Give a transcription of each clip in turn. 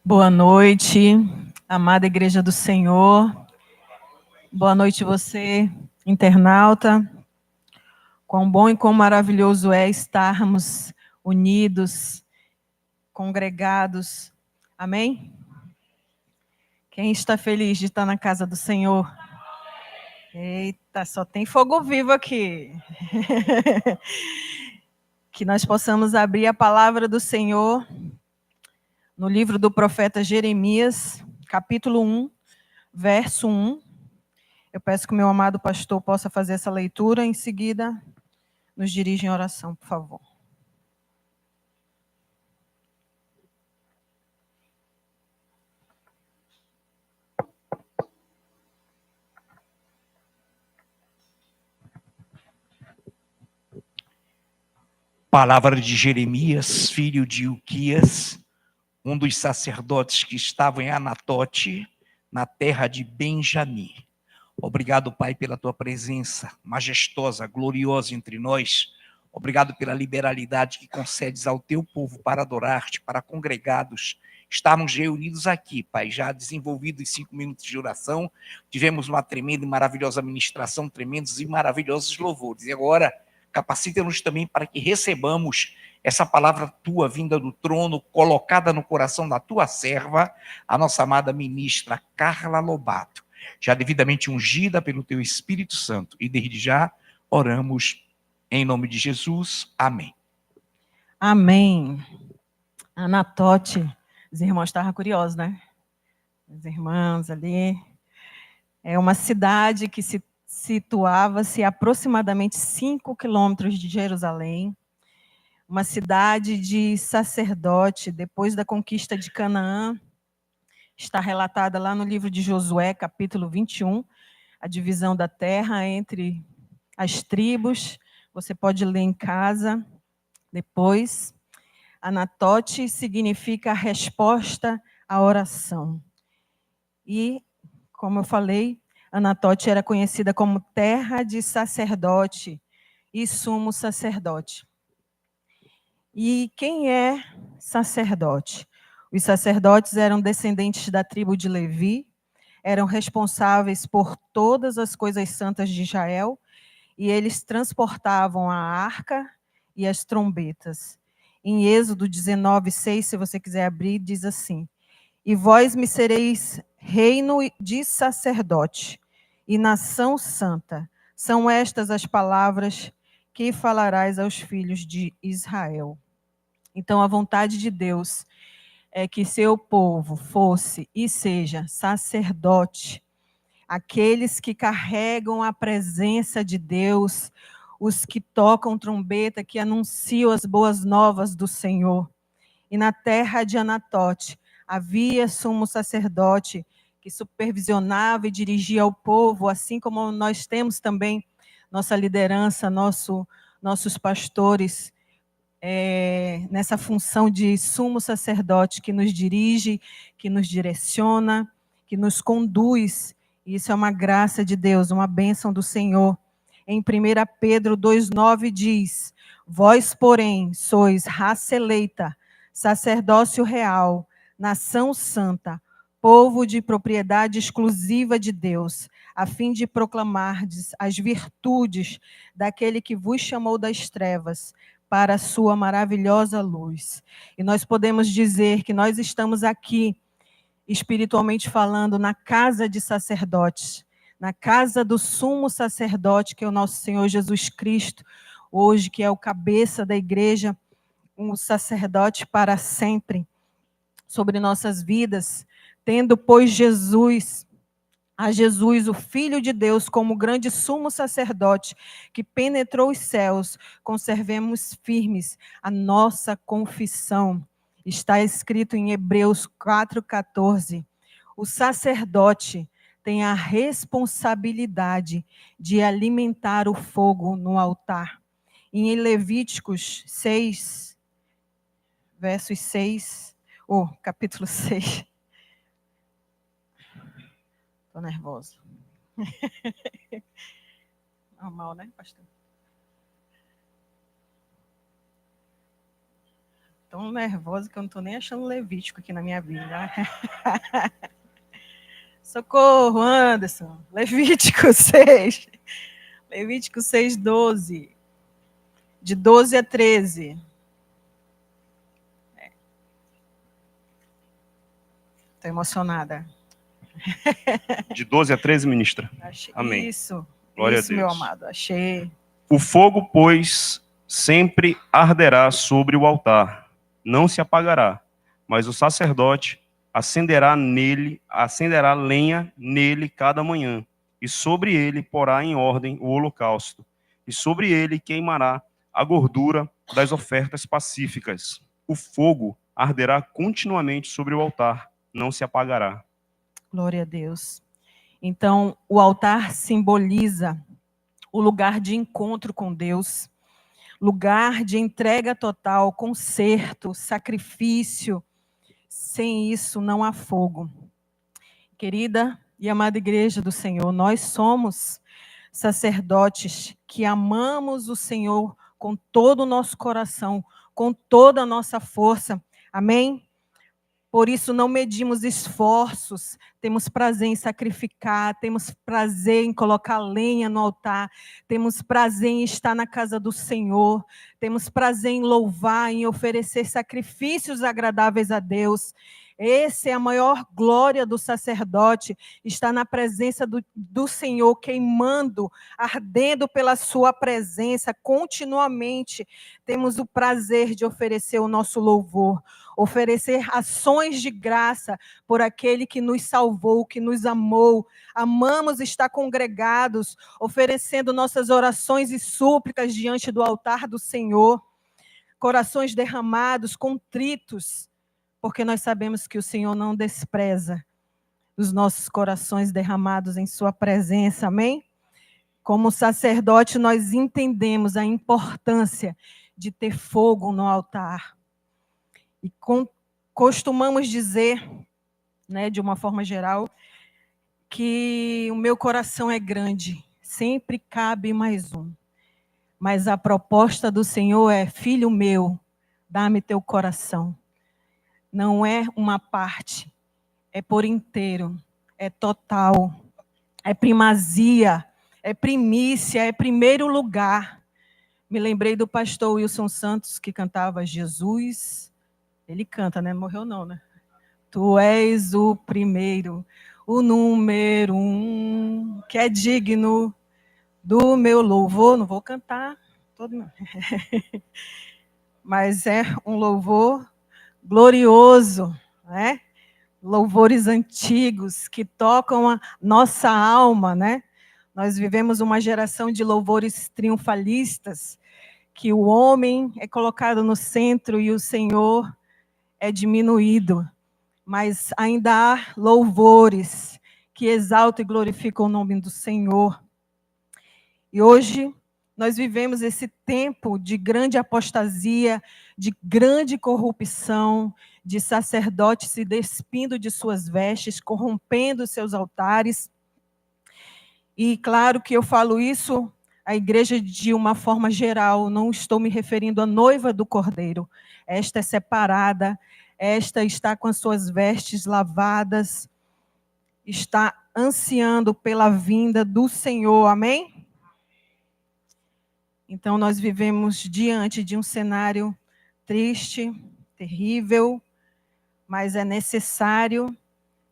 Boa noite, amada Igreja do Senhor. Boa noite você, internauta. Quão bom e quão maravilhoso é estarmos unidos, congregados. Amém? Quem está feliz de estar na casa do Senhor? Eita, só tem fogo vivo aqui. Que nós possamos abrir a palavra do Senhor no livro do profeta Jeremias, capítulo 1, verso 1. Eu peço que o meu amado pastor possa fazer essa leitura, em seguida nos dirige em oração, por favor. Palavra de Jeremias, filho de Ilquias, um dos sacerdotes que estavam em Anatote, na terra de Benjamim. Obrigado, Pai, pela tua presença majestosa, gloriosa entre nós. Obrigado pela liberalidade que concedes ao teu povo para adorar-te, para congregados. Estarmos reunidos aqui, Pai, já desenvolvidos 5 minutos de oração. Tivemos uma tremenda e maravilhosa ministração, tremendos e maravilhosos louvores. E agora, capacita-nos também para que recebamos essa palavra tua vinda do trono, colocada no coração da tua serva, a nossa amada ministra Carla Lobato, já devidamente ungida pelo teu Espírito Santo. E desde já oramos em nome de Jesus. Amém. Amém. Anatote. Os irmãos estavam curiosos, né? Os irmãos ali. É uma cidade que se situava-se a aproximadamente 5 quilômetros de Jerusalém. Uma cidade de sacerdote, depois da conquista de Canaã. Está relatada lá no livro de Josué, capítulo 21, a divisão da terra entre as tribos. Você pode ler em casa depois. Anatote significa resposta à oração. E, como eu falei, Anatote era conhecida como terra de sacerdote e sumo sacerdote. E quem é sacerdote? Os sacerdotes eram descendentes da tribo de Levi, eram responsáveis por todas as coisas santas de Israel, e eles transportavam a arca e as trombetas. Em Êxodo 19:6, se você quiser abrir, diz assim: E vós me sereis reino de sacerdote e nação santa. São estas as palavras que falarás aos filhos de Israel. Então, a vontade de Deus é que seu povo fosse e seja sacerdote, aqueles que carregam a presença de Deus, os que tocam trombeta, que anunciam as boas novas do Senhor. E na terra de Anatote havia sumo sacerdote que supervisionava e dirigia o povo, assim como nós temos também nossa liderança, nossos pastores, nessa função de sumo sacerdote que nos dirige, que nos direciona, que nos conduz. Isso é uma graça de Deus, uma bênção do Senhor. Em 1 Pedro 2,9 diz: Vós, porém, sois raça eleita, sacerdócio real, nação santa, povo de propriedade exclusiva de Deus, a fim de proclamardes as virtudes daquele que vos chamou das trevas para a sua maravilhosa luz. E nós podemos dizer que nós estamos aqui, espiritualmente falando, na casa de sacerdotes, na casa do sumo sacerdote, que é o nosso Senhor Jesus Cristo, hoje, que é o cabeça da igreja, um sacerdote para sempre, sobre nossas vidas, tendo, pois, Jesus, o Filho de Deus, como grande sumo sacerdote, que penetrou os céus, conservemos firmes a nossa confissão. Está escrito em Hebreus 4,14. O sacerdote tem a responsabilidade de alimentar o fogo no altar. Em Levíticos 6, versos 6, capítulo 6. Estou nervosa. Normal, né, pastor? tão nervosa que eu não estou nem achando Levítico aqui na minha vida. Socorro, Anderson. Levítico 6. Levítico 6, 12. De 12 a 13. Estou emocionada. De 12 a 13, ministra. Achei. Amém. Isso. Glória isso, a Deus. meu amado. Achei. O fogo, pois, sempre arderá sobre o altar, não se apagará, mas o sacerdote acenderá lenha nele cada manhã, e sobre ele porá em ordem o holocausto, e sobre ele queimará a gordura das ofertas pacíficas. O fogo arderá continuamente sobre o altar, não se apagará. Glória a Deus. Então, o altar simboliza o lugar de encontro com Deus, lugar de entrega total, conserto, sacrifício. Sem isso, não há fogo. Querida e amada igreja do Senhor, nós somos sacerdotes que amamos o Senhor com todo o nosso coração, com toda a nossa força. Amém? Por isso não medimos esforços, temos prazer em sacrificar, temos prazer em colocar lenha no altar, temos prazer em estar na casa do Senhor, temos prazer em louvar, em oferecer sacrifícios agradáveis a Deus. Essa é a maior glória do sacerdote, estar na presença do Senhor, queimando, ardendo pela sua presença continuamente. Temos o prazer de oferecer o nosso louvor, oferecer ações de graça por aquele que nos salvou, que nos amou. Amamos estar congregados, oferecendo nossas orações e súplicas diante do altar do Senhor. Corações derramados, contritos, porque nós sabemos que o Senhor não despreza os nossos corações derramados em sua presença, amém? Como sacerdote, nós entendemos a importância de ter fogo no altar. E costumamos dizer, né, de uma forma geral, que o meu coração é grande, sempre cabe mais um. Mas a proposta do Senhor é: filho meu, dá-me teu coração. Não é uma parte, é por inteiro, é total, é primazia, é primícia, é primeiro lugar. Me lembrei do pastor Wilson Santos, que cantava Jesus. Ele canta, né? Morreu não, né? Tu és o primeiro, o número 1, que é digno do meu louvor. Não vou cantar todo, mas é um louvor glorioso, né? Louvores antigos que tocam a nossa alma, né? Nós vivemos uma geração de louvores triunfalistas, que o homem é colocado no centro e o Senhor é diminuído. Mas ainda há louvores que exaltam e glorificam o nome do Senhor. E hoje nós vivemos esse tempo de grande apostasia, de grande corrupção, de sacerdotes se despindo de suas vestes, corrompendo seus altares. E claro que eu falo isso, a igreja de uma forma geral, não estou me referindo à noiva do Cordeiro. Esta é separada, esta está com as suas vestes lavadas, está ansiando pela vinda do Senhor, amém? Então, nós vivemos diante de um cenário triste, terrível, mas é necessário,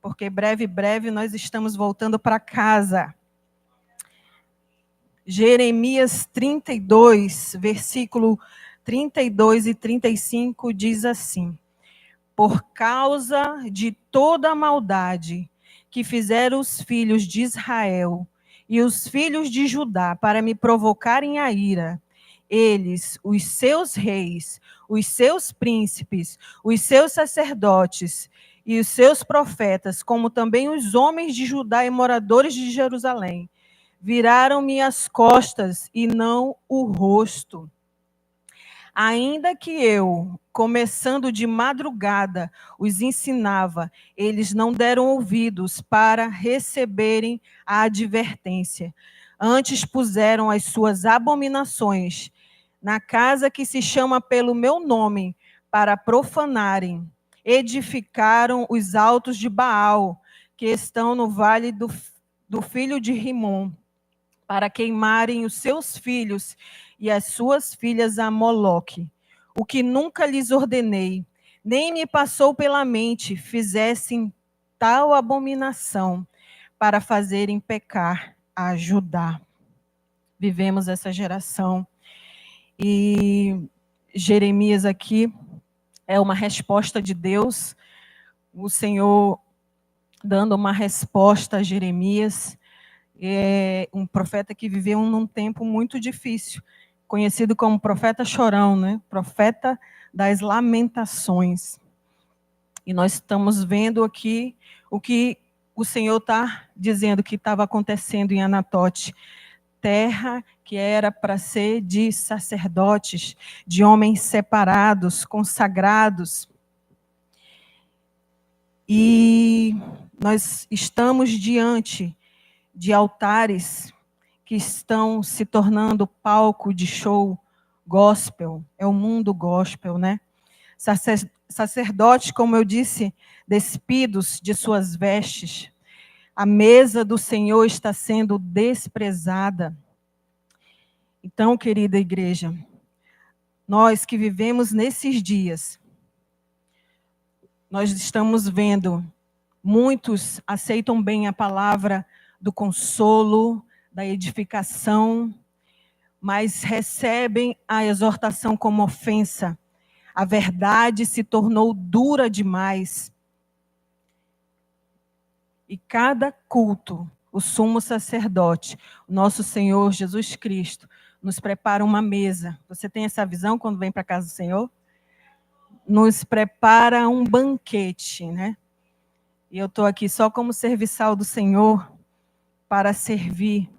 porque breve nós estamos voltando para casa. Jeremias 32, versículo 32 e 35 diz assim: por causa de toda a maldade que fizeram os filhos de Israel e os filhos de Judá para me provocarem a ira, eles, os seus reis, os seus príncipes, os seus sacerdotes e os seus profetas, como também os homens de Judá e moradores de Jerusalém, viraram-me as costas e não o rosto. Ainda que eu, começando de madrugada, os ensinava, eles não deram ouvidos para receberem a advertência. Antes puseram as suas abominações na casa que se chama pelo meu nome, para profanarem. Edificaram os altos de Baal, que estão no vale do filho de Rimom, para queimarem os seus filhos e as suas filhas a Moloque, o que nunca lhes ordenei, nem me passou pela mente, fizessem tal abominação para fazerem pecar a Judá. Vivemos essa geração. E Jeremias aqui é uma resposta de Deus, o Senhor dando uma resposta a Jeremias. É um profeta que viveu num tempo muito difícil, conhecido como profeta chorão, né? Profeta das lamentações. E nós estamos vendo aqui o que o Senhor está dizendo que estava acontecendo em Anatote, terra que era para ser de sacerdotes, de homens separados, consagrados. E nós estamos diante de altares que estão se tornando palco de show gospel, é o mundo gospel, né? Sacerdotes, como eu disse, despidos de suas vestes, a mesa do Senhor está sendo desprezada. Então, querida igreja, nós que vivemos nesses dias, nós estamos vendo, muitos aceitam bem a palavra do consolo, da edificação, mas recebem a exortação como ofensa. A verdade se tornou dura demais. E cada culto, o sumo sacerdote, o nosso Senhor Jesus Cristo, nos prepara uma mesa. Você tem essa visão quando vem para a casa do Senhor? Nos prepara um banquete, né? E eu estou aqui só como serviçal do Senhor para servir.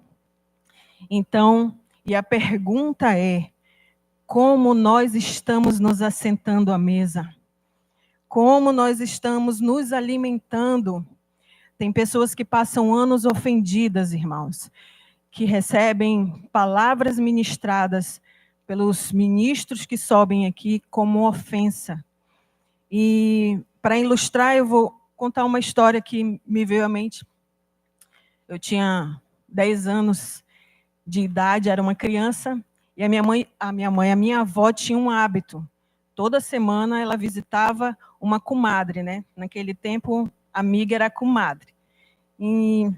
Então, e a pergunta é, como nós estamos nos assentando à mesa? Como nós estamos nos alimentando? Tem pessoas que passam anos ofendidas, irmãos, que recebem palavras ministradas pelos ministros que sobem aqui como ofensa. E, para ilustrar, eu vou contar uma história que me veio à mente. Eu tinha 10 anos de idade, era uma criança, e a minha avó tinha um hábito. Toda semana ela visitava uma comadre, né? Naquele tempo, amiga era comadre. E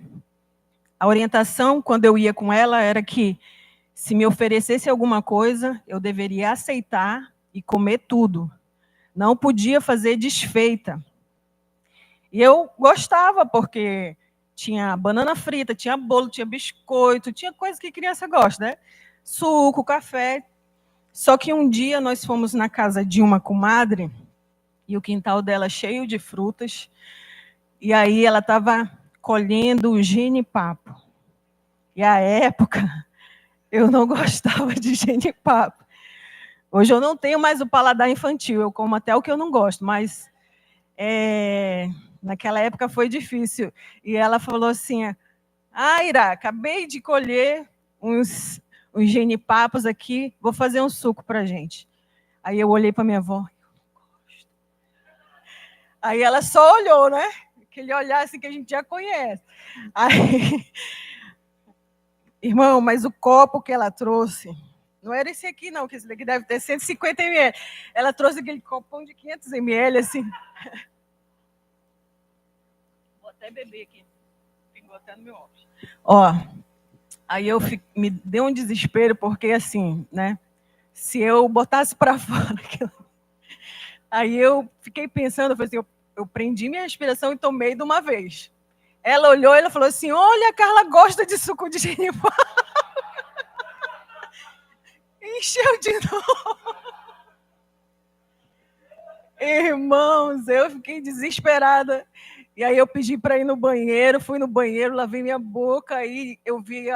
a orientação, quando eu ia com ela, era que se me oferecesse alguma coisa, eu deveria aceitar e comer tudo. Não podia fazer desfeita. E eu gostava, porque tinha banana frita, tinha bolo, tinha biscoito, tinha coisa que criança gosta, né? Suco, café. Só que um dia nós fomos na casa de uma comadre, e o quintal dela cheio de frutas, e aí ela estava colhendo o genipapo. E à época, eu não gostava de genipapo. Hoje eu não tenho mais o paladar infantil, eu como até o que eu não gosto, mas naquela época foi difícil. E ela falou assim, Ira, acabei de colher uns genipapos aqui, vou fazer um suco para a gente. Aí eu olhei para minha avó. Aí ela só olhou, né? Aquele olhar assim que a gente já conhece. Aí, irmão, mas o copo que ela trouxe, não era esse aqui não, que esse daqui deve ter 150 ml. Ela trouxe aquele copão de 500 ml, assim. Vou até beber aqui. Pingou até no meu óculos. Ó, aí me deu um desespero, porque assim, né? Se eu botasse para fora aquilo. Aí eu fiquei pensando, eu falei assim, eu prendi minha respiração e tomei de uma vez. Ela olhou e ela falou assim, olha, a Carla gosta de suco de genipapo. Encheu de novo. Irmãos, eu fiquei desesperada. E aí eu pedi para ir no banheiro, fui no banheiro, lavei minha boca, aí eu vi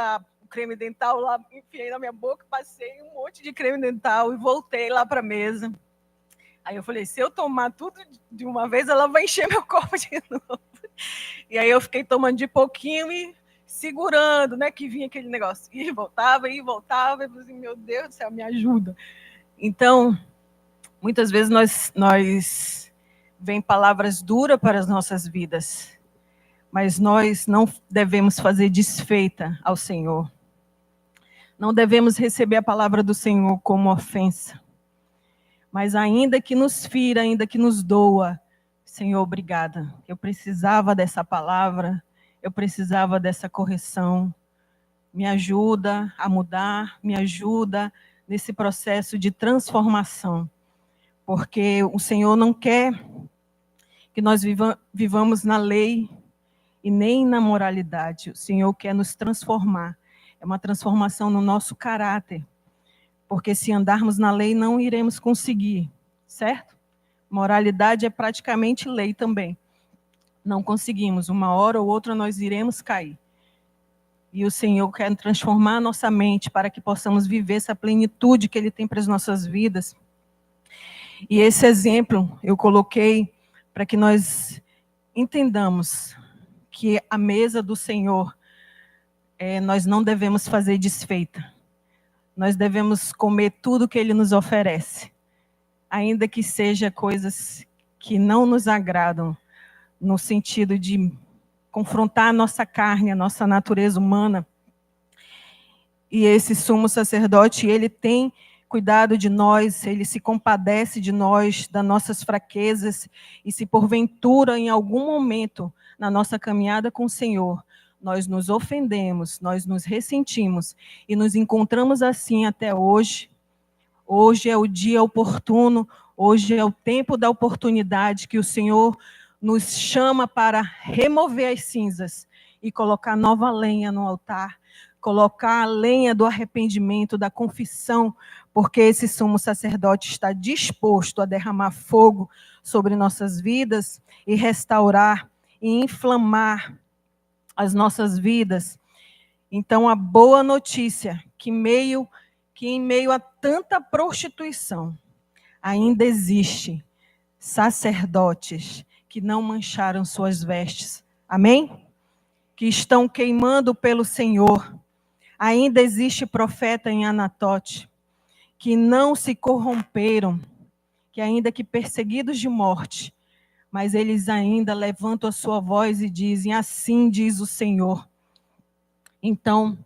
o creme dental lá, enfiei na minha boca, passei um monte de creme dental e voltei lá para a mesa. Aí eu falei, se eu tomar tudo de uma vez, ela vai encher meu copo de novo. E aí eu fiquei tomando de pouquinho e segurando, né, que vinha aquele negócio. E voltava, e voltava, e eu falei assim, meu Deus do céu, me ajuda. Então, Muitas vezes nós vem palavras duras para as nossas vidas, mas nós não devemos fazer desfeita ao Senhor. Não devemos receber a palavra do Senhor como ofensa. Mas ainda que nos fira, ainda que nos doa, Senhor, obrigada. Eu precisava dessa palavra, eu precisava dessa correção. Me ajuda a mudar, me ajuda nesse processo de transformação. Porque o Senhor não quer que nós vivamos na lei e nem na moralidade. O Senhor quer nos transformar. É uma transformação no nosso caráter. Porque se andarmos na lei, não iremos conseguir, certo? Moralidade é praticamente lei também. Não conseguimos, uma hora ou outra nós iremos cair. E o Senhor quer transformar a nossa mente para que possamos viver essa plenitude que Ele tem para as nossas vidas. E esse exemplo eu coloquei para que nós entendamos que a mesa do Senhor, nós não devemos fazer desfeita. Nós devemos comer tudo que Ele nos oferece, ainda que seja coisas que não nos agradam, no sentido de confrontar a nossa carne, a nossa natureza humana. E esse sumo sacerdote, ele tem cuidado de nós, ele se compadece de nós, das nossas fraquezas, e se porventura, em algum momento, na nossa caminhada com o Senhor, nós nos ofendemos, nós nos ressentimos, e nos encontramos assim até hoje. Hoje é o dia oportuno, hoje é o tempo da oportunidade que o Senhor nos chama para remover as cinzas e colocar nova lenha no altar, colocar a lenha do arrependimento, da confissão, porque esse sumo sacerdote está disposto a derramar fogo sobre nossas vidas e restaurar e inflamar as nossas vidas. Então, a boa notícia que em meio a tanta prostituição, ainda existe sacerdotes que não mancharam suas vestes. Amém? Que estão queimando pelo Senhor. Ainda existe profeta em Anatote, que não se corromperam, que ainda que perseguidos de morte, mas eles ainda levantam a sua voz e dizem, assim diz o Senhor. Então,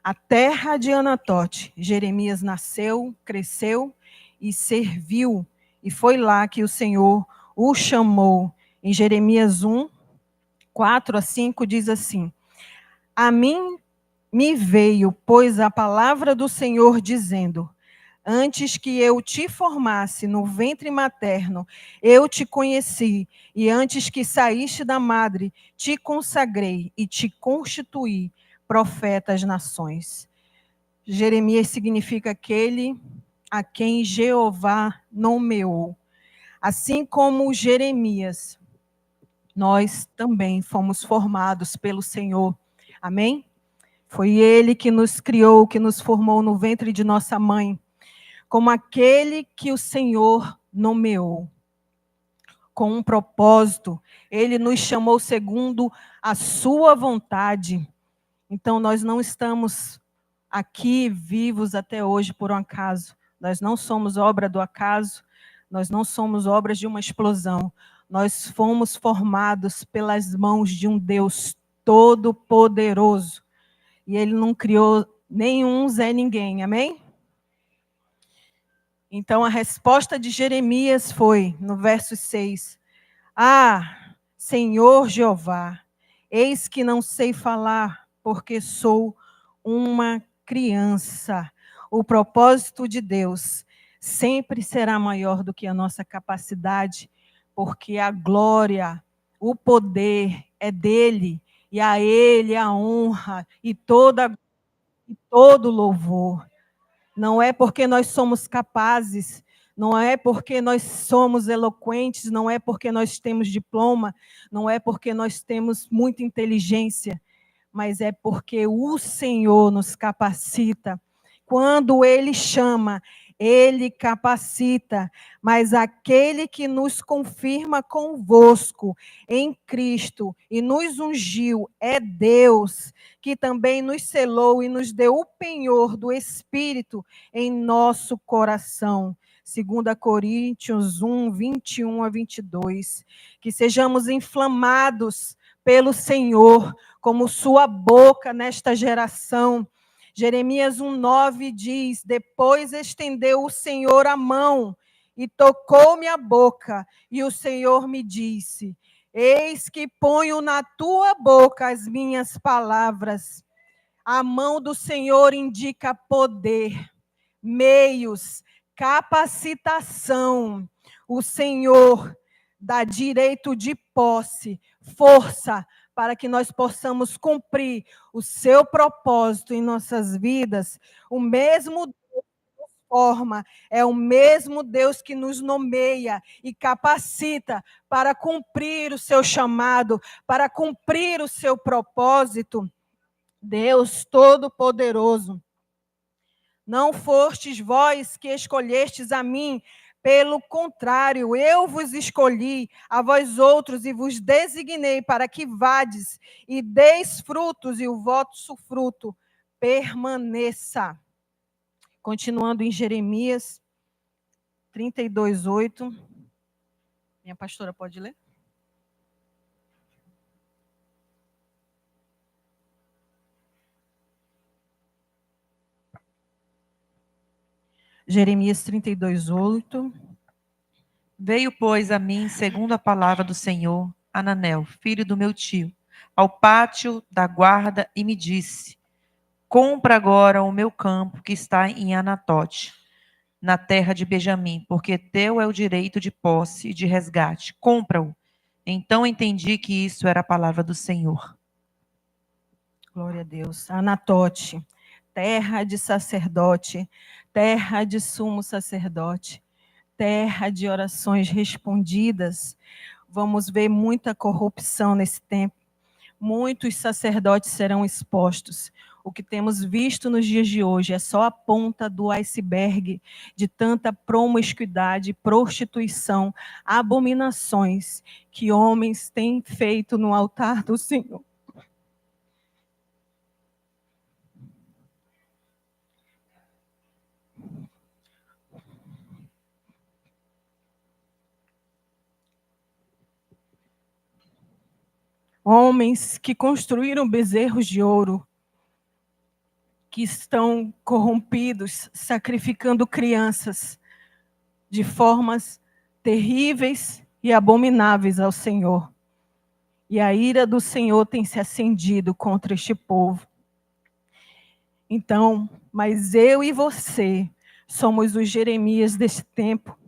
a terra de Anatote, Jeremias nasceu, cresceu e serviu, e foi lá que o Senhor o chamou. Em Jeremias 1, 4 a 5, diz assim, a mim me veio, pois, a palavra do Senhor dizendo, antes que eu te formasse no ventre materno, eu te conheci, e antes que saíste da madre, te consagrei e te constituí profeta às nações. Jeremias significa aquele a quem Jeová nomeou. Assim como Jeremias, nós também fomos formados pelo Senhor. Amém? Foi Ele que nos criou, que nos formou no ventre de nossa mãe, como aquele que o Senhor nomeou, com um propósito. Ele nos chamou segundo a sua vontade. Então, nós não estamos aqui vivos até hoje por um acaso. Nós não somos obra do acaso, nós não somos obras de uma explosão. Nós fomos formados pelas mãos de um Deus todo-poderoso. E Ele não criou nenhum Zé Ninguém, amém? Então, a resposta de Jeremias foi, no verso 6, ah, Senhor Jeová, eis que não sei falar, porque sou uma criança. O propósito de Deus sempre será maior do que a nossa capacidade, porque a glória, o poder é dele, e a Ele a honra e todo louvor. Não é porque nós somos capazes, não é porque nós somos eloquentes, não é porque nós temos diploma, não é porque nós temos muita inteligência, mas é porque o Senhor nos capacita. Quando Ele chama, Ele capacita, mas aquele que nos confirma convosco em Cristo e nos ungiu é Deus, que também nos selou e nos deu o penhor do Espírito em nosso coração. 2 Coríntios 1, 21 a 22. Que sejamos inflamados pelo Senhor, como sua boca nesta geração. Jeremias 1,9 diz: depois estendeu o Senhor a mão e tocou-me a boca, e o Senhor me disse: eis que ponho na tua boca as minhas palavras. A mão do Senhor indica poder, meios, capacitação. O Senhor dá direito de posse, força, para que nós possamos cumprir o seu propósito em nossas vidas. O mesmo Deus que nos forma, é o mesmo Deus que nos nomeia e capacita para cumprir o seu chamado, para cumprir o seu propósito. Deus Todo-Poderoso. Não fostes vós que escolhestes a mim, pelo contrário, eu vos escolhi, a vós outros, e vos designei para que vades e deis frutos, e o vosso fruto permaneça. Continuando em Jeremias 32:8. Minha pastora pode ler? Jeremias 32:8. Veio, pois, a mim, segundo a palavra do Senhor, Ananel, filho do meu tio, ao pátio da guarda, e me disse: compra agora o meu campo que está em Anatote, na terra de Benjamim, porque teu é o direito de posse e de resgate. Compra-o. Então entendi que isso era a palavra do Senhor. Glória a Deus. Anatote, terra de sacerdote, terra de sumo sacerdote, terra de orações respondidas. Vamos ver muita corrupção nesse tempo. Muitos sacerdotes serão expostos. O que temos visto nos dias de hoje é só a ponta do iceberg de tanta promiscuidade, prostituição, abominações que homens têm feito no altar do Senhor. Homens que construíram bezerros de ouro, que estão corrompidos, sacrificando crianças de formas terríveis e abomináveis ao Senhor. E a ira do Senhor tem se acendido contra este povo. Então, mas eu e você somos os Jeremias deste tempo.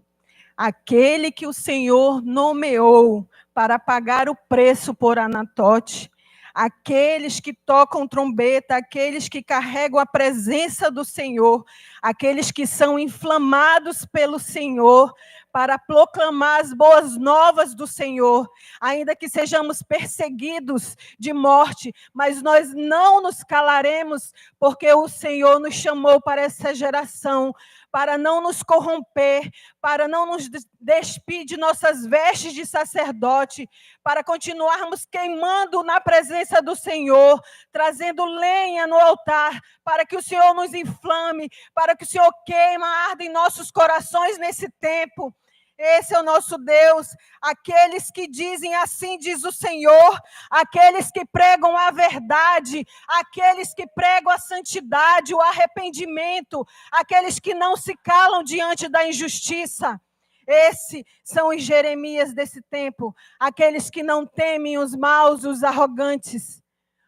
Aquele que o Senhor nomeou para pagar o preço por Anatote, aqueles que tocam trombeta, aqueles que carregam a presença do Senhor, aqueles que são inflamados pelo Senhor para proclamar as boas novas do Senhor, ainda que sejamos perseguidos de morte, mas nós não nos calaremos, porque o Senhor nos chamou para essa geração, para não nos corromper, para não nos despir de nossas vestes de sacerdote, para continuarmos queimando na presença do Senhor, trazendo lenha no altar, para que o Senhor nos inflame, para que o Senhor queima, arda em nossos corações nesse tempo. Esse é o nosso Deus, aqueles que dizem assim diz o Senhor, aqueles que pregam a verdade, aqueles que pregam a santidade, o arrependimento, aqueles que não se calam diante da injustiça. Esses são os Jeremias desse tempo, aqueles que não temem os maus, os arrogantes.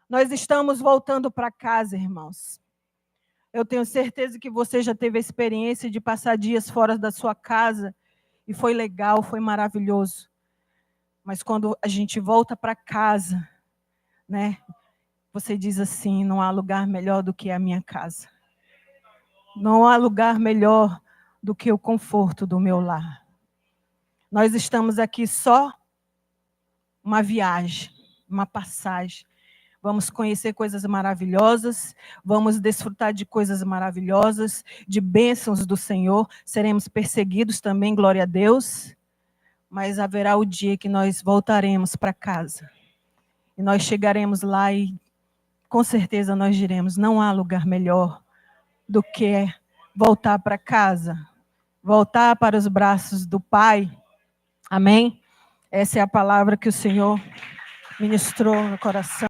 Nós estamos voltando para casa, irmãos. Eu tenho certeza que você já teve a experiência de passar dias fora da sua casa, e foi legal, foi maravilhoso. Mas quando a gente volta para casa, né? Você diz assim, não há lugar melhor do que a minha casa. Não há lugar melhor do que o conforto do meu lar. Nós estamos aqui só uma viagem, uma passagem. Vamos conhecer coisas maravilhosas, vamos desfrutar de coisas maravilhosas, de bênçãos do Senhor. Seremos perseguidos também, glória a Deus. Mas haverá o dia que nós voltaremos para casa. E nós chegaremos lá e, com certeza, nós diremos, não há lugar melhor do que voltar para casa. voltar para os braços do Pai. Amém? Essa é a palavra que o Senhor ministrou no coração.